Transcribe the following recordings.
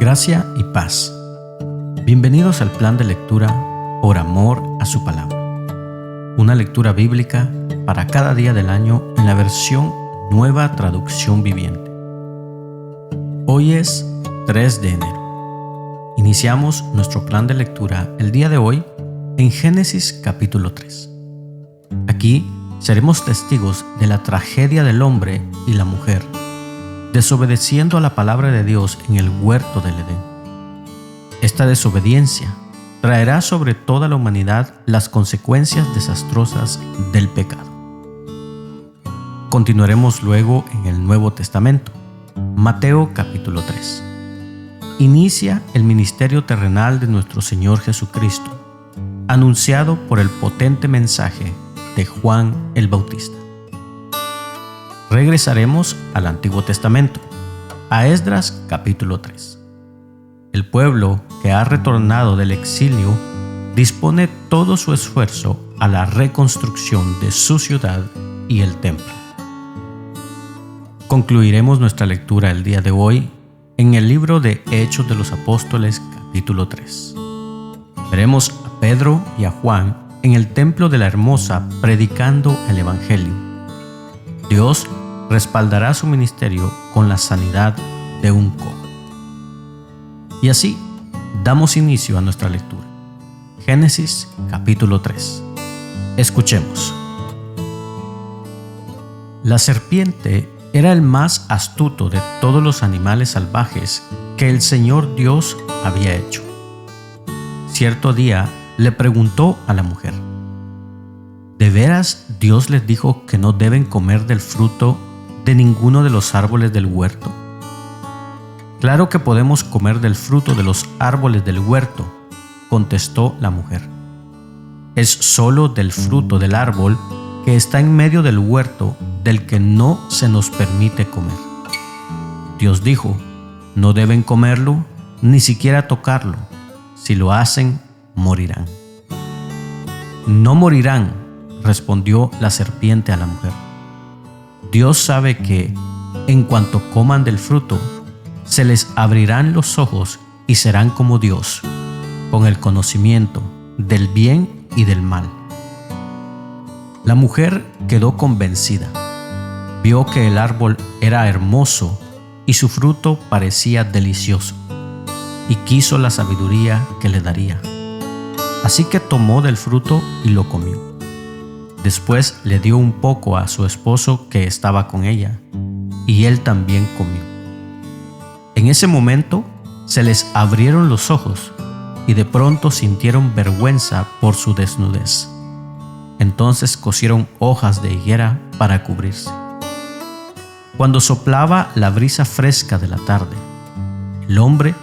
Gracia y paz. Bienvenidos al plan de lectura Por amor a su palabra. Una lectura bíblica para cada día del año en la versión Nueva Traducción Viviente. Hoy es 3 de enero. Iniciamos nuestro plan de lectura el día de hoy en Génesis capítulo 3. Aquí seremos testigos de la tragedia del hombre y la mujer, desobedeciendo a la palabra de Dios en el huerto del Edén. Esta desobediencia traerá sobre toda la humanidad las consecuencias desastrosas del pecado. Continuaremos luego en el Nuevo Testamento, Mateo capítulo 3. Inicia el ministerio terrenal de nuestro Señor Jesucristo, anunciado por el potente mensaje de Juan el Bautista. Regresaremos al Antiguo Testamento, a Esdras capítulo 3. El pueblo que ha retornado del exilio dispone todo su esfuerzo a la reconstrucción de su ciudad y el templo. Concluiremos nuestra lectura el día de hoy en el libro de Hechos de los Apóstoles capítulo 3. Veremos a Pedro y a Juan en el templo de la Hermosa predicando el Evangelio. Dios respaldará su ministerio con la sanidad de un cojo. Y así damos inicio a nuestra lectura. Génesis capítulo 3. Escuchemos. La serpiente era el más astuto de todos los animales salvajes que el Señor Dios había hecho. Cierto día le preguntó a la mujer: ¿de veras Dios les dijo que no deben comer del fruto de ninguno de los árboles del huerto? Claro que podemos comer del fruto de los árboles del huerto, contestó la mujer. Es solo del fruto del árbol que está en medio del huerto del que no se nos permite comer. Dios dijo: no deben comerlo, ni siquiera tocarlo. Si lo hacen, morirán. No morirán, respondió la serpiente a la mujer. Dios sabe que, en cuanto coman del fruto, se les abrirán los ojos y serán como Dios, con el conocimiento del bien y del mal. La mujer quedó convencida. Vio que el árbol era hermoso y su fruto parecía delicioso, y quiso la sabiduría que le daría. Así que tomó del fruto y lo comió. Después le dio un poco a su esposo que estaba con ella, y él también comió. En ese momento se les abrieron los ojos y de pronto sintieron vergüenza por su desnudez. Entonces cosieron hojas de higuera para cubrirse. Cuando soplaba la brisa fresca de la tarde, el hombre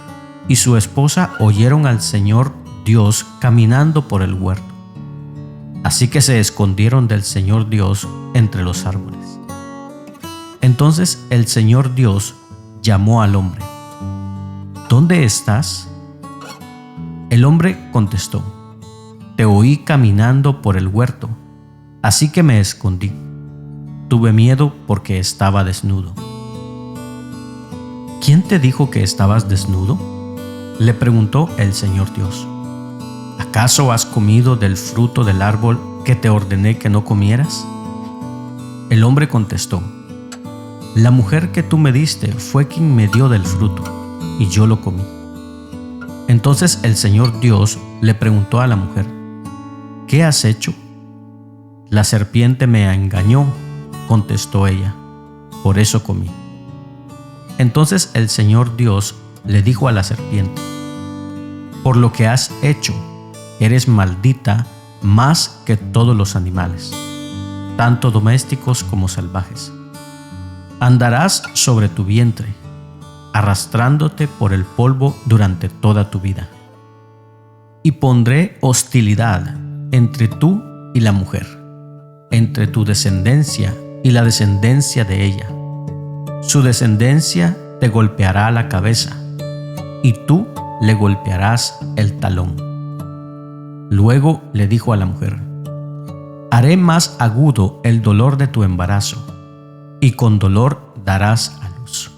y su esposa oyeron al Señor Dios caminando por el huerto. Así que se escondieron del Señor Dios entre los árboles. Entonces el Señor Dios llamó al hombre: ¿dónde estás? El hombre contestó: te oí caminando por el huerto, así que me escondí. Tuve miedo porque estaba desnudo. ¿Quién te dijo que estabas desnudo?, le preguntó el Señor Dios. ¿Acaso has comido del fruto del árbol que te ordené que no comieras? El hombre contestó: la mujer que tú me diste fue quien me dio del fruto, y yo lo comí. Entonces el Señor Dios le preguntó a la mujer: ¿qué has hecho? La serpiente me engañó, contestó ella, por eso comí. Entonces el Señor Dios le dijo a la serpiente: por lo que has hecho, eres maldita más que todos los animales, tanto domésticos como salvajes. Andarás sobre tu vientre, arrastrándote por el polvo durante toda tu vida. Y pondré hostilidad entre tú y la mujer, entre tu descendencia y la descendencia de ella. Su descendencia te golpeará la cabeza, y tú le golpearás el talón. Luego le dijo a la mujer: haré más agudo el dolor de tu embarazo, y con dolor darás a luz.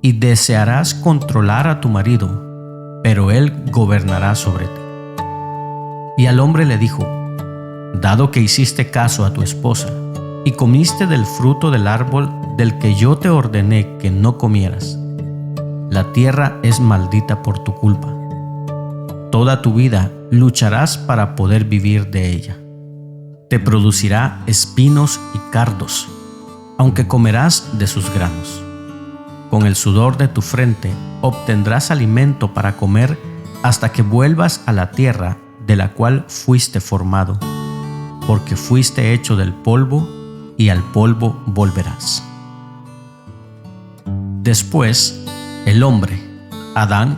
y desearás controlar a tu marido, pero él gobernará sobre ti. Y al hombre le dijo: dado que hiciste caso a tu esposa y comiste del fruto del árbol del que yo te ordené que no comieras, la tierra es maldita por tu culpa. Toda tu vida lucharás para poder vivir de ella. Te producirá espinos y cardos, aunque comerás de sus granos. Con el sudor de tu frente obtendrás alimento para comer hasta que vuelvas a la tierra de la cual fuiste formado, porque fuiste hecho del polvo y al polvo volverás. Después, el hombre, Adán,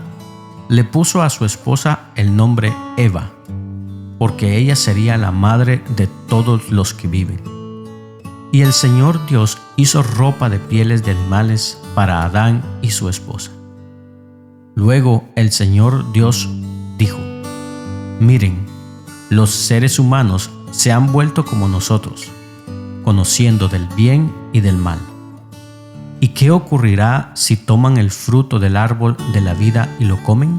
le puso a su esposa el nombre Eva, porque ella sería la madre de todos los que viven. Y el Señor Dios hizo ropa de pieles de animales para Adán y su esposa. Luego el Señor Dios dijo: miren, los seres humanos se han vuelto como nosotros, conociendo del bien y del mal. ¿Y qué ocurrirá si toman el fruto del árbol de la vida y lo comen?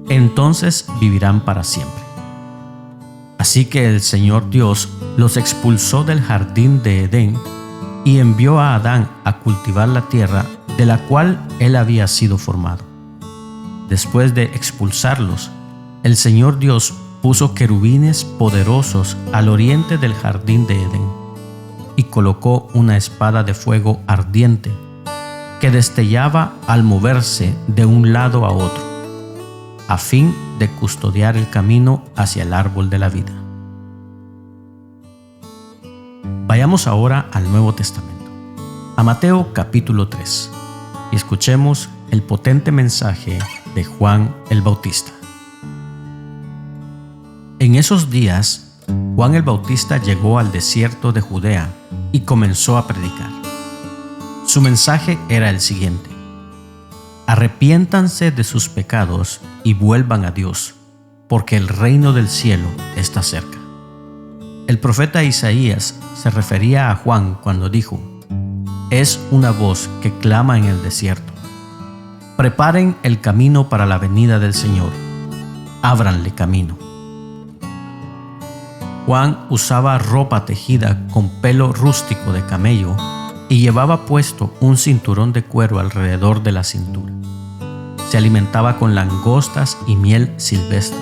Entonces vivirán para siempre. Así que el Señor Dios los expulsó del jardín de Edén y envió a Adán a cultivar la tierra de la cual él había sido formado. Después de expulsarlos, el Señor Dios puso querubines poderosos al oriente del jardín de Edén y colocó una espada de fuego ardiente que destellaba al moverse de un lado a otro, a fin de custodiar el camino hacia el árbol de la vida. Vayamos ahora al Nuevo Testamento, a Mateo capítulo 3, y escuchemos el potente mensaje de Juan el Bautista. En esos días, Juan el Bautista llegó al desierto de Judea y comenzó a predicar. Su mensaje era el siguiente: arrepiéntanse de sus pecados y vuelvan a Dios, porque el reino del cielo está cerca. El profeta Isaías se refería a Juan cuando dijo: es una voz que clama en el desierto: preparen el camino para la venida del Señor, ábranle camino. Juan usaba ropa tejida con pelo rústico de camello y llevaba puesto un cinturón de cuero alrededor de la cintura. Se alimentaba con langostas y miel silvestre.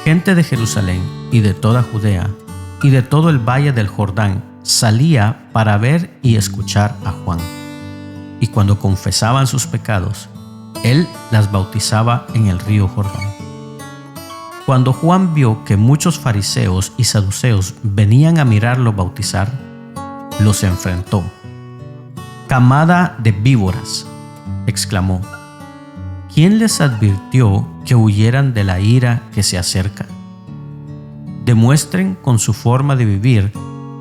Gente de Jerusalén y de toda Judea y de todo el valle del Jordán salía para ver y escuchar a Juan. Y cuando confesaban sus pecados, él las bautizaba en el río Jordán. Cuando Juan vio que muchos fariseos y saduceos venían a mirarlo bautizar, los enfrentó. «Camada de víboras», exclamó, «¿quién les advirtió que huyeran de la ira que se acerca? Demuestren con su forma de vivir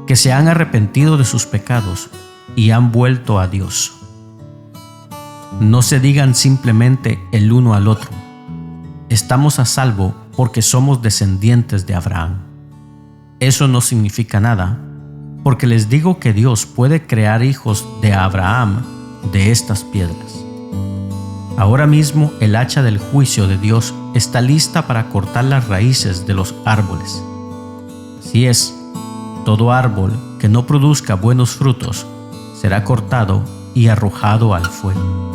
que se han arrepentido de sus pecados y han vuelto a Dios. No se digan simplemente el uno al otro: estamos a salvo porque somos descendientes de Abraham. Eso no significa nada, porque les digo que Dios puede crear hijos de Abraham de estas piedras. Ahora mismo el hacha del juicio de Dios está lista para cortar las raíces de los árboles. Así es, todo árbol que no produzca buenos frutos será cortado y arrojado al fuego.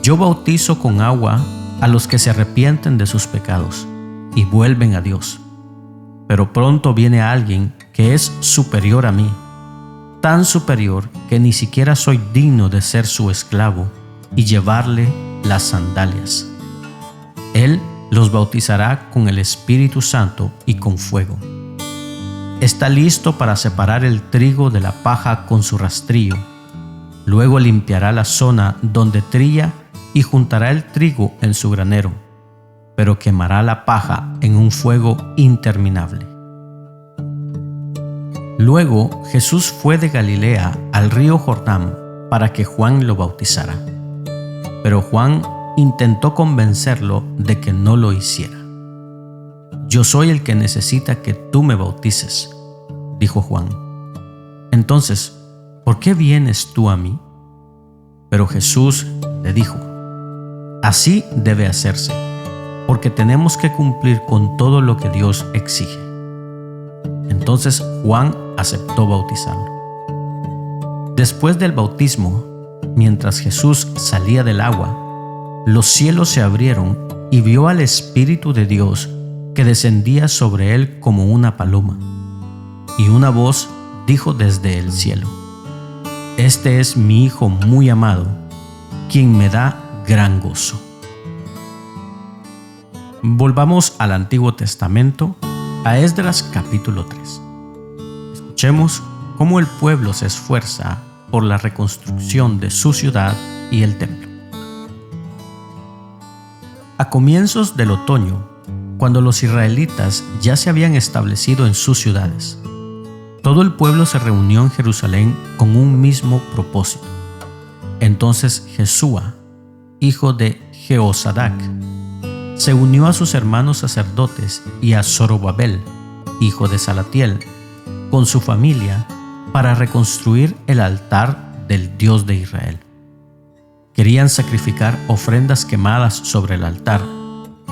Yo bautizo con agua a los que se arrepienten de sus pecados y vuelven a Dios. Pero pronto viene alguien que es superior a mí, tan superior que ni siquiera soy digno de ser su esclavo y llevarle las sandalias. Él los bautizará con el Espíritu Santo y con fuego. Está listo para separar el trigo de la paja con su rastrillo. Luego limpiará la zona donde trilla y juntará el trigo en su granero, pero quemará la paja en un fuego interminable. Luego Jesús fue de Galilea al río Jordán para que Juan lo bautizara. Pero Juan intentó convencerlo de que no lo hiciera. «Yo soy el que necesita que tú me bautices», dijo Juan. «Entonces, ¿por qué vienes tú a mí?» Pero Jesús le dijo: así debe hacerse, porque tenemos que cumplir con todo lo que Dios exige. Entonces Juan aceptó bautizarlo. Después del bautismo, mientras Jesús salía del agua, los cielos se abrieron y vio al Espíritu de Dios que descendía sobre él como una paloma. Y una voz dijo desde el cielo: este es mi Hijo muy amado, quien me da gran gozo. Volvamos al Antiguo Testamento, a Esdras capítulo 3. Escuchemos cómo el pueblo se esfuerza por la reconstrucción de su ciudad y el templo. A comienzos del otoño, cuando los israelitas ya se habían establecido en sus ciudades, todo el pueblo se reunió en Jerusalén con un mismo propósito. Entonces Jesúa, hijo de Jehosadac, se unió a sus hermanos sacerdotes y a Zorobabel, hijo de Salatiel, con su familia para reconstruir el altar del Dios de Israel. Querían sacrificar ofrendas quemadas sobre el altar,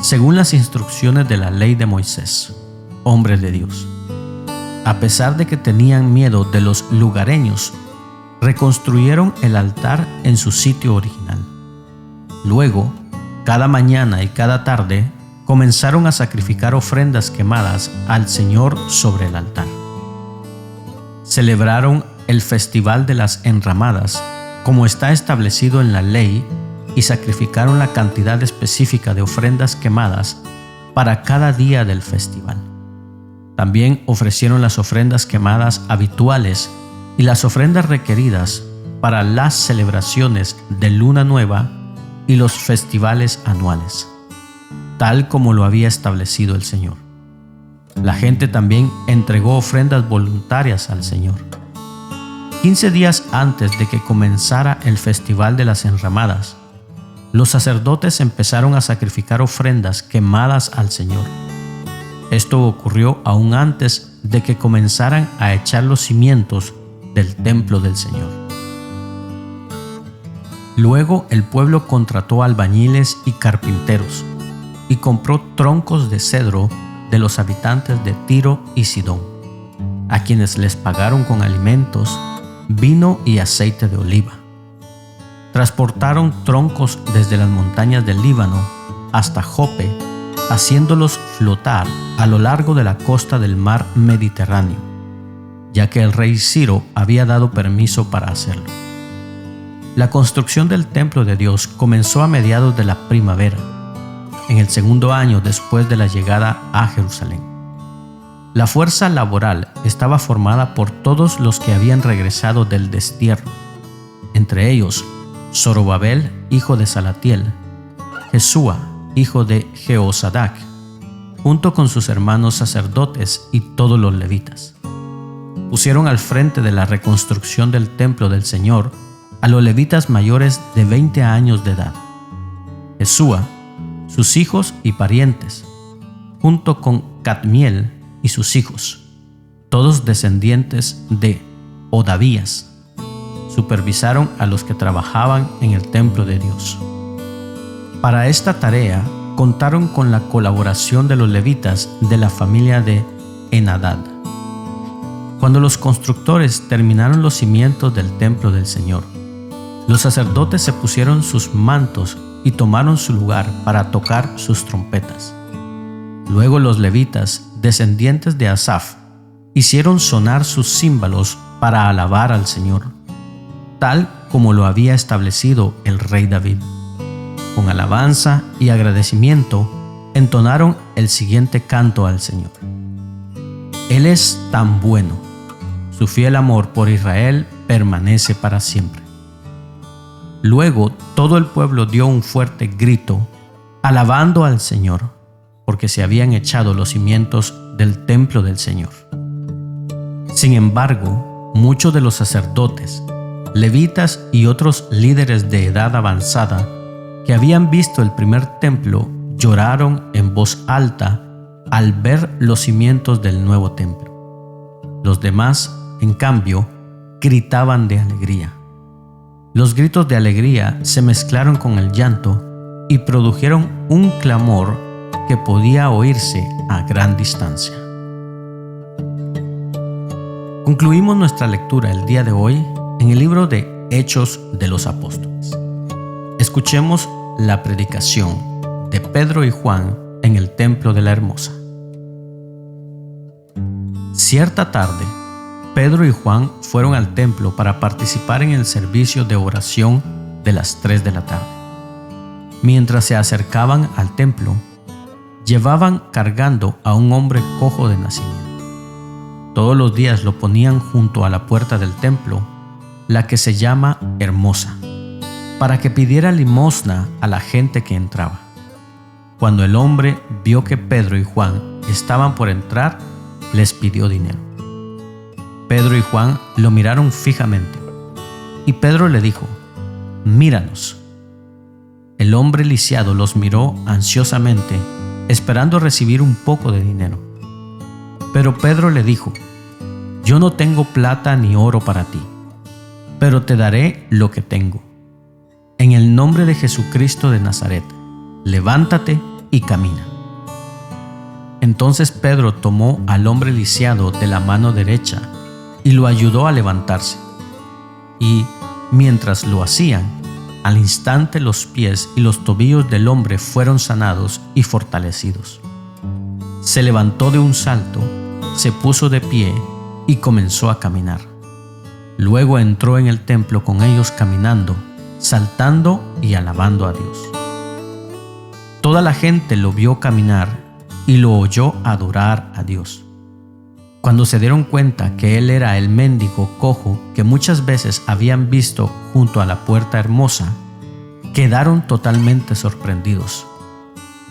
según las instrucciones de la ley de Moisés, hombre de Dios. A pesar de que tenían miedo de los lugareños, reconstruyeron el altar en su sitio original. Luego, cada mañana y cada tarde, comenzaron a sacrificar ofrendas quemadas al Señor sobre el altar. Celebraron el Festival de las Enramadas, como está establecido en la ley, y sacrificaron la cantidad específica de ofrendas quemadas para cada día del festival. También ofrecieron las ofrendas quemadas habituales y las ofrendas requeridas para las celebraciones de Luna Nueva y los festivales anuales, tal como lo había establecido el Señor. La gente también entregó ofrendas voluntarias al Señor. 15 días antes de que comenzara el Festival de las Enramadas, los sacerdotes empezaron a sacrificar ofrendas quemadas al Señor. Esto ocurrió aún antes de que comenzaran a echar los cimientos del templo del Señor. Luego el pueblo contrató albañiles y carpinteros y compró troncos de cedro de los habitantes de Tiro y Sidón, a quienes les pagaron con alimentos, vino y aceite de oliva. Transportaron troncos desde las montañas del Líbano hasta Jope, haciéndolos flotar a lo largo de la costa del mar Mediterráneo, ya que el rey Ciro había dado permiso para hacerlo. La construcción del templo de Dios comenzó a mediados de la primavera, en el segundo año después de la llegada a Jerusalén. La fuerza laboral estaba formada por todos los que habían regresado del destierro, entre ellos Zorobabel, hijo de Salatiel, Jesúa, hijo de Jehosadac, junto con sus hermanos sacerdotes y todos los levitas. Pusieron al frente de la reconstrucción del templo del Señor a los levitas mayores de 20 años de edad, Jesúa, sus hijos y parientes, junto con Cadmiel y sus hijos, todos descendientes de Odavías. Supervisaron a los que trabajaban en el templo de Dios. Para esta tarea contaron con la colaboración de los levitas de la familia de Henadad. Cuando los constructores terminaron los cimientos del templo del Señor, los sacerdotes se pusieron sus mantos y tomaron su lugar para tocar sus trompetas. Luego los levitas, descendientes de Asaf, hicieron sonar sus címbalos para alabar al Señor, tal como lo había establecido el rey David. Con alabanza y agradecimiento, entonaron el siguiente canto al Señor. Él es tan bueno, su fiel amor por Israel permanece para siempre. Luego todo el pueblo dio un fuerte grito, alabando al Señor, porque se habían echado los cimientos del templo del Señor. Sin embargo, muchos de los sacerdotes, levitas y otros líderes de edad avanzada que habían visto el primer templo lloraron en voz alta al ver los cimientos del nuevo templo. Los demás, en cambio, gritaban de alegría. Los gritos de alegría se mezclaron con el llanto y produjeron un clamor que podía oírse a gran distancia. Concluimos nuestra lectura el día de hoy en el libro de Hechos de los Apóstoles. Escuchemos la predicación de Pedro y Juan en el templo de la Hermosa. Cierta tarde, Pedro y Juan fueron al templo para participar en el servicio de oración de las 3 de la tarde. Mientras se acercaban al templo, llevaban cargando a un hombre cojo de nacimiento. Todos los días lo ponían junto a la puerta del templo, la que se llama Hermosa, para que pidiera limosna a la gente que entraba. Cuando el hombre vio que Pedro y Juan estaban por entrar, les pidió dinero. Pedro y Juan lo miraron fijamente, y Pedro le dijo: «Míranos». El hombre lisiado los miró ansiosamente, esperando recibir un poco de dinero. Pero Pedro le dijo: «Yo no tengo plata ni oro para ti, pero te daré lo que tengo. En el nombre de Jesucristo de Nazaret, levántate y camina». Entonces Pedro tomó al hombre lisiado de la mano derecha y lo ayudó a levantarse. Y, mientras lo hacían, al instante los pies y los tobillos del hombre fueron sanados y fortalecidos. Se levantó de un salto, se puso de pie y comenzó a caminar. Luego entró en el templo con ellos caminando, saltando y alabando a Dios. Toda la gente lo vio caminar y lo oyó adorar a Dios. Cuando se dieron cuenta que él era el mendigo cojo que muchas veces habían visto junto a la puerta Hermosa, quedaron totalmente sorprendidos.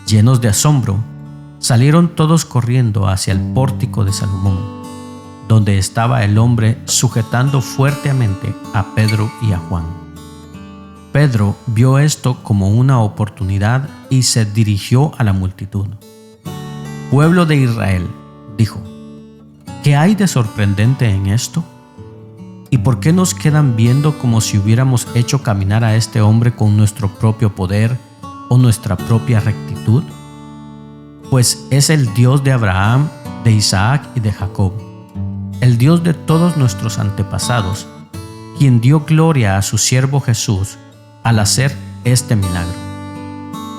Llenos de asombro, salieron todos corriendo hacia el pórtico de Salomón, donde estaba el hombre sujetando fuertemente a Pedro y a Juan. Pedro vio esto como una oportunidad y se dirigió a la multitud. «Pueblo de Israel», dijo, «¿qué hay de sorprendente en esto? ¿Y por qué nos quedan viendo como si hubiéramos hecho caminar a este hombre con nuestro propio poder o nuestra propia rectitud? Pues es el Dios de Abraham, de Isaac y de Jacob, el Dios de todos nuestros antepasados, quien dio gloria a su siervo Jesús al hacer este milagro.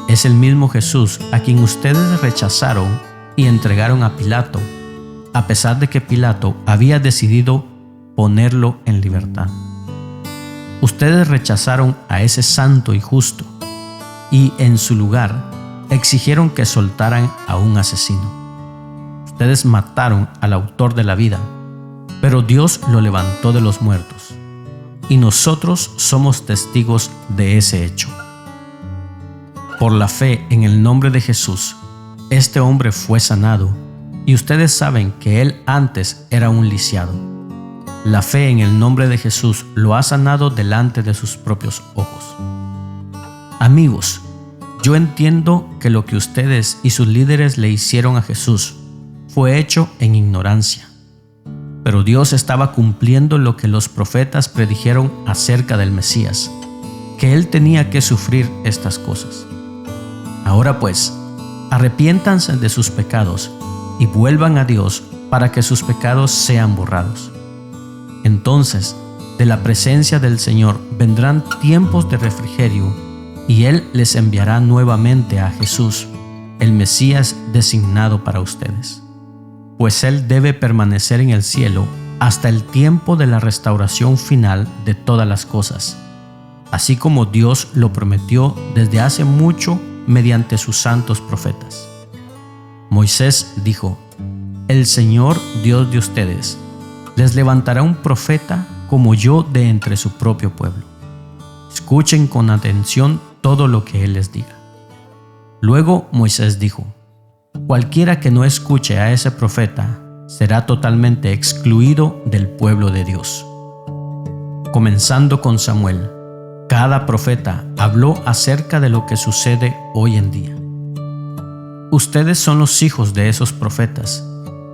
Es el mismo Jesús a quien ustedes rechazaron y entregaron a Pilato, a pesar de que Pilato había decidido ponerlo en libertad. Ustedes rechazaron a ese santo y justo, y en su lugar exigieron que soltaran a un asesino. Ustedes mataron al autor de la vida, pero Dios lo levantó de los muertos, y nosotros somos testigos de ese hecho. Por la fe en el nombre de Jesús, este hombre fue sanado, y ustedes saben que él antes era un lisiado. La fe en el nombre de Jesús lo ha sanado delante de sus propios ojos. Amigos, yo entiendo que lo que ustedes y sus líderes le hicieron a Jesús fue hecho en ignorancia, pero Dios estaba cumpliendo lo que los profetas predijeron acerca del Mesías, que él tenía que sufrir estas cosas. Ahora pues, arrepiéntanse de sus pecados y vuelvan a Dios para que sus pecados sean borrados. Entonces, de la presencia del Señor vendrán tiempos de refrigerio y Él les enviará nuevamente a Jesús, el Mesías designado para ustedes. Pues Él debe permanecer en el cielo hasta el tiempo de la restauración final de todas las cosas, así como Dios lo prometió desde hace mucho mediante sus santos profetas. Moisés dijo: «El Señor, Dios de ustedes, les levantará un profeta como yo de entre su propio pueblo. Escuchen con atención todo lo que Él les diga». Luego Moisés dijo: «Cualquiera que no escuche a ese profeta será totalmente excluido del pueblo de Dios». Comenzando con Samuel, cada profeta habló acerca de lo que sucede hoy en día. Ustedes son los hijos de esos profetas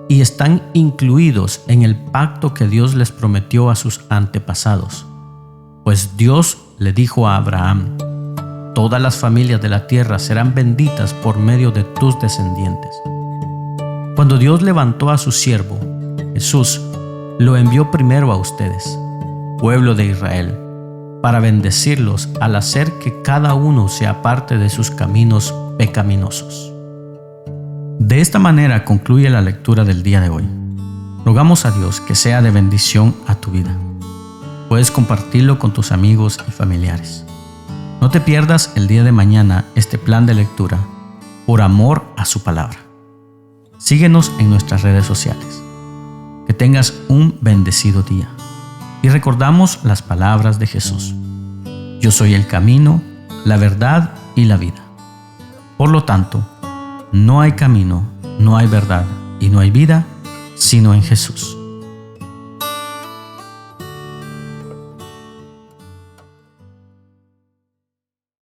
y están incluidos en el pacto que Dios les prometió a sus antepasados, pues Dios le dijo a Abraham: todas las familias de la tierra serán benditas por medio de tus descendientes. Cuando Dios levantó a su siervo, Jesús, lo envió primero a ustedes, pueblo de Israel, para bendecirlos al hacer que cada uno se aparte de sus caminos pecaminosos. De esta manera concluye la lectura del día de hoy. Rogamos a Dios que sea de bendición a tu vida. Puedes compartirlo con tus amigos y familiares. No te pierdas el día de mañana este plan de lectura por amor a su palabra. Síguenos en nuestras redes sociales. Que tengas un bendecido día. Y recordamos las palabras de Jesús: yo soy el camino, la verdad y la vida. Por lo tanto, no hay camino, no hay verdad y no hay vida sino en Jesús.